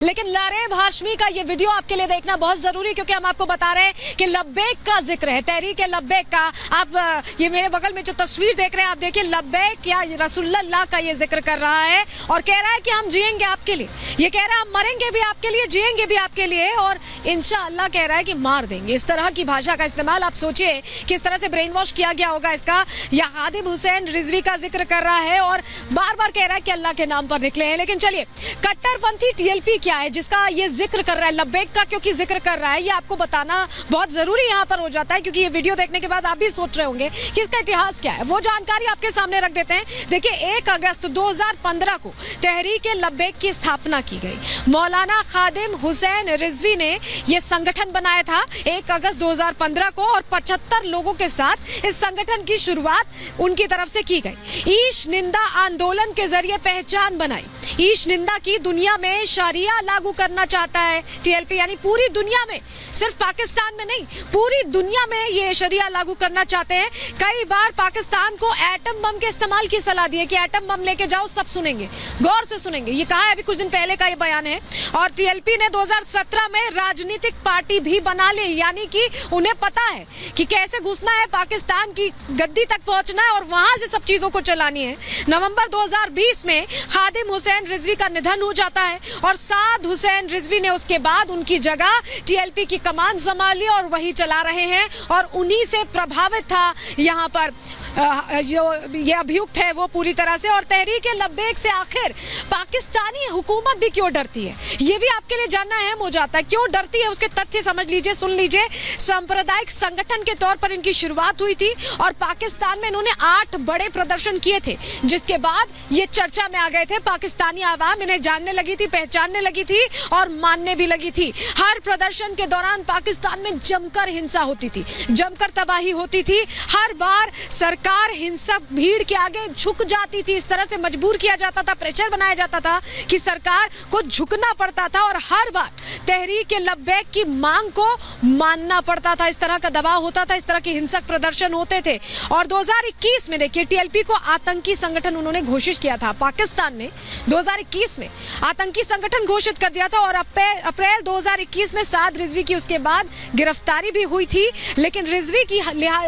लेकिन लारेब हाशमी का ये वीडियो आपके लिए देखना बहुत जरूरी, क्योंकि हम आपको बता रहे हैं कि लब्बैक का जिक्र है, तहरीक लब्बैक का। आप ये मेरे बगल में जो तस्वीर देख रहे हैं, आप देखिए लब्बैक या रसूलुल्लाह का ये जिक्र कर रहा है और कह रहा है कि हम जिएंगे आपके लिए। ये कह रहा है हम मरेंगे भी आपके लिए, जिएंगे भी आपके लिए और इंशाअल्लाह कह रहा है कि मार देंगे। इस तरह की भाषा का इस्तेमाल, आप सोचिए किस तरह से ब्रेन वॉश किया गया होगा इसका। या खादिम हुसैन रिजवी का जिक्र कर रहा है और बार बार कह रहा है कि अल्लाह के नाम पर निकले हैं। लेकिन चलिए, कट्टरपंथी टीएलपी क्या है जिसका ये जिक्र कर रहा है, लब्बैक का क्योंकि जिक्र कर रहा है, ये आपको बताना बहुत जरूरी यहाँ पर हो जाता है, क्योंकि ये वीडियो देखने के बाद आप भी सोच रहे होंगे कि इसका इतिहास क्या है। वो जानकारी आपके सामने रख देते हैं। देखिए, 1 अगस्त 2015 को तहरीक लब्बैक की स्थापना की गई। मौलाना खादिम हुसैन रिजवी ने ये संगठन बनाया था 1 अगस्त 2015 को और 75 लोगों के साथ इस संगठन की शुरुआत उनकी तरफ से की गई। ईश निंदा आंदोलन के जरिए पहचान बनाई। ईश निंदा की दुनिया में शरिया लागू करना चाहता है टीएलपी, यानी पूरी दुनिया में, सिर्फ पाकिस्तान में नहीं, पूरी दुनिया में ये शरिया लागू करना चाहते हैं। कई बार पाकिस्तान को एटम बम के इस्तेमाल की सलाह दी है कि एटम बम लेके जाओ, सब सुनेंगे, गौर से सुनेंगे। ये कहा है, अभी कुछ दिन पहले का ये बयान है। और टीएलपी ने 2017 में राजनीतिक पार्टी भी बना ली, यानी कि उन्हें पता है कि कैसे घुसना है, पाकिस्तान की गद्दी तक पहुंचना है और वहां से सब चीजों को चलानी है। नवंबर 2020 में खादिम हुसैन रिजवी का निधन हो जाता है और साद हुसैन रिजवी ने उसके बाद उनकी जगह टीएलपी की कमान संभाली और वही चला रहे हैं। और उन्हीं से प्रभावित था यहाँ पर जो ये अभियुक्त है वो पूरी तरह से। और तहरीक लब्बैक से आखिर पाकिस्तानी हुकूमत भी क्यों डरती है, ये भी आपके लिए जानना अहम हो जाता है। क्यों डरती है उसके तथ्य समझ लीजिए, सुन लीजिए। सांप्रदायिक संगठन के तौर पर इनकी शुरुआत हुई थी और पाकिस्तान में इन्होंने 8 बड़े प्रदर्शन किए थे, जिसके बाद ये चर्चा में आ गए थे। पाकिस्तानी आवाम इन्हें जानने लगी थी, पहचानने लगी थी और मानने भी लगी थी। हर प्रदर्शन के दौरान पाकिस्तान में जमकर हिंसा होती थी, जमकर तबाही होती थी। हर बार सरकार हिंसक भीड़ के आगे झुक जाती थी, इस तरह से मजबूर किया जाता था, प्रेशर बनाया जाता था कि सरकार को झुकना पड़ता था और हर बार तहरीक लब्बैक की मांग को मानना पड़ता था। इस तरह का दबाव होता था, इस तरह के हिंसक प्रदर्शन होते थे। और 2021 में देखिए, टीएलपी को आतंकी संगठन उन्होंने घोषित किया था। पाकिस्तान ने 2021 में आतंकी संगठन घोषित कर दिया था और अप्रैल 2021 में साद रिजवी की उसके बाद गिरफ्तारी भी हुई थी। लेकिन रिजवी की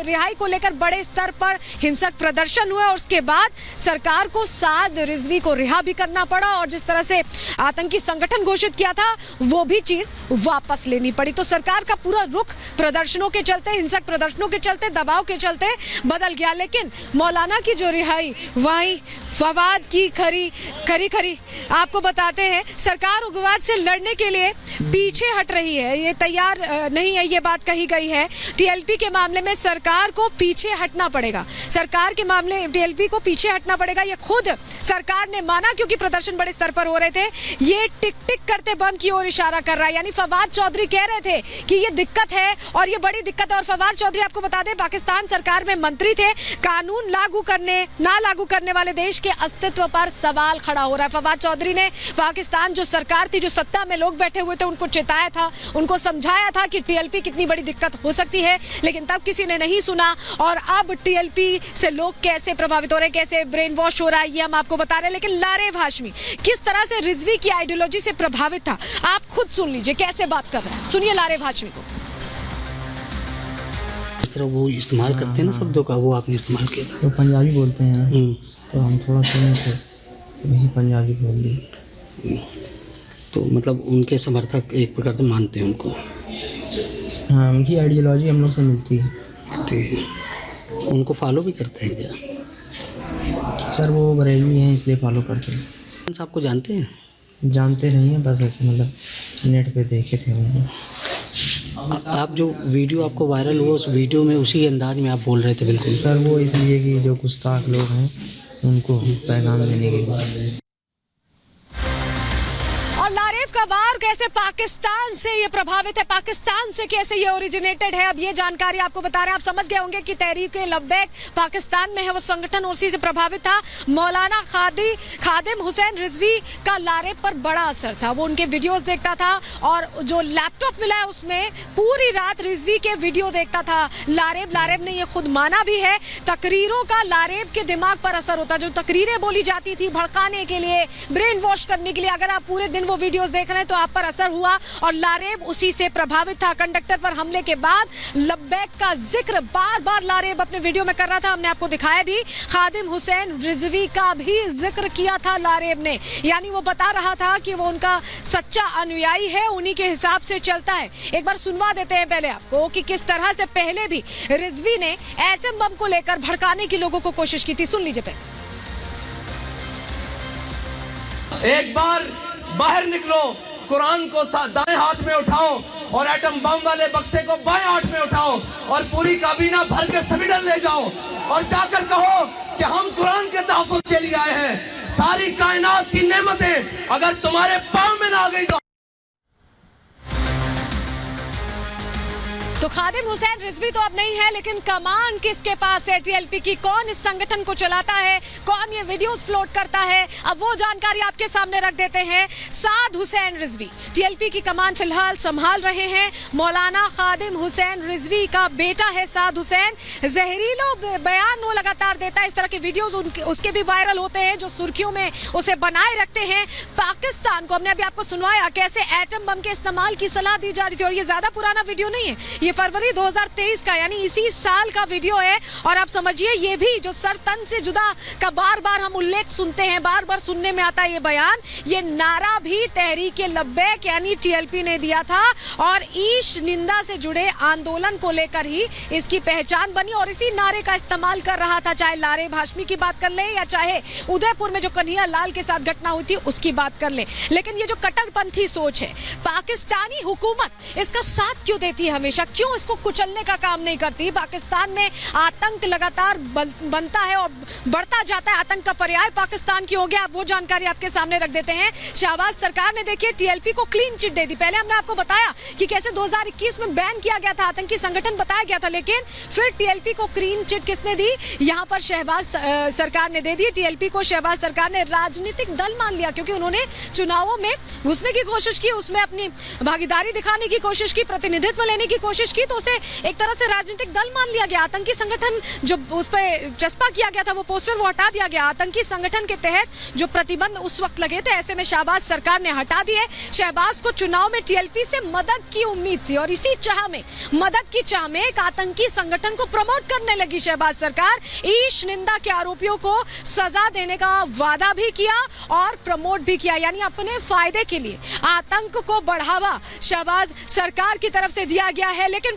रिहाई को लेकर बड़े स्तर पर हिंसक प्रदर्शन हुए और उसके बाद सरकार को साद रिजवी को रिहा भी करना पड़ा और जिस तरह से आतंकी संगठन घोषित किया था वो भी चीज वापस लेनी पड़ी। तो सरकार का पूरा रुख प्रदर्शनों के चलते, हिंसक प्रदर्शनों के चलते, दबाव के चलते बदल गया। लेकिन मौलाना की जो रिहाई, वहीं फवाद की खरी आपको बताते हैं, सरकार उग्रवाद से लड़ने के लिए पीछे हट रही है, ये तैयार नहीं है, ये बात कही गई है। टीएलपी के मामले में सरकार को पीछे हटना पड़ेगा, सरकार के मामले टीएलपी को पीछे हटना पड़ेगा। ये खुद सरकार ने माना, क्योंकि प्रदर्शन बड़े स्तर पर हो रहे थे। ये टिक टिक करते बम की ओर इशारा कर रहा है, यानी फवाद चौधरी कह रहे थे कि ये दिक्कत है और ये बड़ी दिक्कत है। और फवाद चौधरी आपको बता दें, पाकिस्तान सरकार में मंत्री थे। कानून ना लागू करने वाले देश के अस्तित्व पर सवाल खड़ा हो रहा है। फवाद चौधरी ने पाकिस्तान जो सरकार थी, जो सत्ता में लोग बैठे हुए थे, उनको चेताया था, उनको समझाया था कि टीएलपी कितनी बड़ी दिक्कत हो सकती है, लेकिन तब किसी ने नहीं सुना। और अब टीएलपी से लोग कैसे प्रभावित हो रहे हैं, कैसे ब्रेन वॉश हो रहा है, ये हम आपको बता रहे हैं। लेकिन लारेब हाशमी किस तरह से रिजवी की आइडियोलॉजी से प्रभावित था, आप खुद सुन लीजिए कैसे बात कर रहे हैं। सुनिए लारेब हाशमी को। इस तरह वो इस्तेमाल करते हैं ना शब्दों का, वो आपने इस्तेमाल किया। तो पंजाबी बोलते हैं तो हम थोड़ा सुने थे तो वही पंजाबी बोल दी। तो मतलब उनके समर्थक एक प्रकार से मानते हैं उनको। हाँ, उनकी आइडियोलॉजी हम लोग से मिलती है। उनको फॉलो भी करते हैं क्या? सर वो बरेलवी हैं, इसलिए फॉलो करते हैं। आपको जानते हैं? जानते नहीं हैं, बस ऐसे मतलब नेट पे देखे थे उनको। आप जो वीडियो आपको वायरल हुआ, उस वीडियो में उसी अंदाज में आप बोल रहे थे? बिल्कुल सर, वो इसलिए कि जो गुस्ताख लोग हैं उनको पैगाम देने के लिए। और लारेब का बार कैसे पाकिस्तान से ये प्रभावित है, पाकिस्तान से कैसे ये ओरिजिनेटेड है, अब ये जानकारी आपको बता रहे हैं। आप समझ गए होंगे कि तहरीक लब्बैक पाकिस्तान में है, वो संगठन उसी से प्रभावित था। मौलाना खादिम हुसैन रिजवी का लारेब पर बड़ा असर था। वो उनके वीडियोस देखता था और जो लैपटॉप मिला है उसमें पूरी रात रिजवी के वीडियो देखता था। लारेब ने ये खुद माना भी है, तकरीरों का लारेब के दिमाग पर असर होता। जो तकरीरें बोली जाती थी भड़काने के लिए, ब्रेन वॉश करने के लिए, अगर आप पूरे दिन वो वीडियोस देख रहे हैं तो आप पर असर हुआ और लारेब उसी से प्रभावित था। कंडक्टर पर हमले के बाद लब्बैक का जिक्र बार बार लारेब अपने वीडियो में कर रहा था, हमने आपको दिखाया भी। खादिम हुसैन रिजवी का भी जिक्र किया था लारेब ने, यानी वो बता रहा था कि वो उनका सच्चा अनुयायी है, उन्हीं के हिसाब से चलता है। एक बार सुनवा देते हैं पहले आपको कि किस तरह से पहले भी रिजवी ने एटम बम को लेकर भड़काने की लोगों को कोशिश की थी। सुन लीजिए पहले। एक बार बाहर निकलो, कुरान को दाएं हाथ में उठाओ और एटम बम वाले बक्से को बाएं हाथ में उठाओ और पूरी काबीना भर के स्वीडन ले जाओ और जाकर कहो कि हम कुरान के तहफ़्फ़ुज़ के लिए आए हैं। सारी कायनात की नेमतें अगर तुम्हारे पाँव में ना आ गई तो खादिम हुसैन रिजवी तो अब नहीं है, लेकिन कमान किसके पास है टीएलपी की? कौन इस संगठन को चलाता है? कौन ये वीडियोस फ्लोट करता है? अब वो जानकारी आपके सामने रख देते हैं। साद हुसैन रिजवी टीएलपी की कमान फिलहाल संभाल रहे हैं। मौलाना खादिम हुसैन रिजवी का बेटा है साद हुसैन। जहरीलो बयान वो लगातार देता है, इस तरह के वीडियोस उसके भी वायरल होते हैं जो सुर्खियों में उसे बनाए रखते हैं। पाकिस्तान को हमने अभी आपको सुनवाया कैसे एटम बम के इस्तेमाल की सलाह दी जा रही थी, और ये ज्यादा पुराना वीडियो नहीं है, ये फरवरी 2023 का यानी इसी साल का वीडियो है। और आप समझिए ये भी जो सर तन से जुदा का बार बार हम उल्लेख सुनते हैं, बार बार सुनने में आता है ये बयान, ये नारा भी तहरीके लब्बैक यानी टीएलपी ने दिया था और ईश निंदा से जुड़े आंदोलन को लेकर ही इसकी पहचान बनी और इसी नारे का इस्तेमाल कर रहा था। चाहे लारेब हाशमी की बात कर ले या चाहे उदयपुर में जो कन्हैया लाल के साथ घटना हुई थी उसकी बात कर ले। लेकिन ये जो कट्टरपंथी सोच है, पाकिस्तानी हुकूमत इसका साथ क्यों देती है हमेशा? क्यों इसको कुचलने का काम नहीं करती? पाकिस्तान में आतंक लगातार बनता है और बढ़ता जाता है। आतंक का पर्याय पाकिस्तान की हो गया। अब वो जानकारी आपके सामने रख देते हैं। शहबाज सरकार ने देखिए टीएलपी को क्लीन चिट दे दी। पहले हमने आपको बताया कि कैसे 2021 में बैन किया गया था, आतंकी संगठन बताया गया था, लेकिन फिर टीएलपी को क्लीन चिट किसने दी? यहाँ पर शहबाज सरकार ने दे दी। टीएलपी को शहबाज सरकार ने राजनीतिक दल मान लिया, क्योंकि उन्होंने चुनावों में घुसने की कोशिश की, उसमें अपनी भागीदारी दिखाने की कोशिश की, प्रतिनिधित्व लेने की कोशिश की, तो उसे एक तरह से राजनीतिक दल मान लिया गया। आतंकी संगठन जो उस पर चस्पा किया गया था, वो पोस्टर वो हटा दिया गया। आतंकी संगठन के तहत जो प्रतिबंध उस वक्त लगे थे, ऐसे में शहबाज सरकार ने हटा दिए। शहबाज को चुनाव में टीएलपी से मदद की उम्मीद थी और इसी चाह में, मदद की चाह में एक आतंकी संगठन को प्रमोट करने लगी शहबाज सरकार। ईश निंदा के आरोपियों को सजा देने का वादा भी किया और प्रमोट भी किया, यानी अपने फायदे के लिए आतंक को बढ़ावा शहबाज सरकार की तरफ से दिया गया है। लेकिन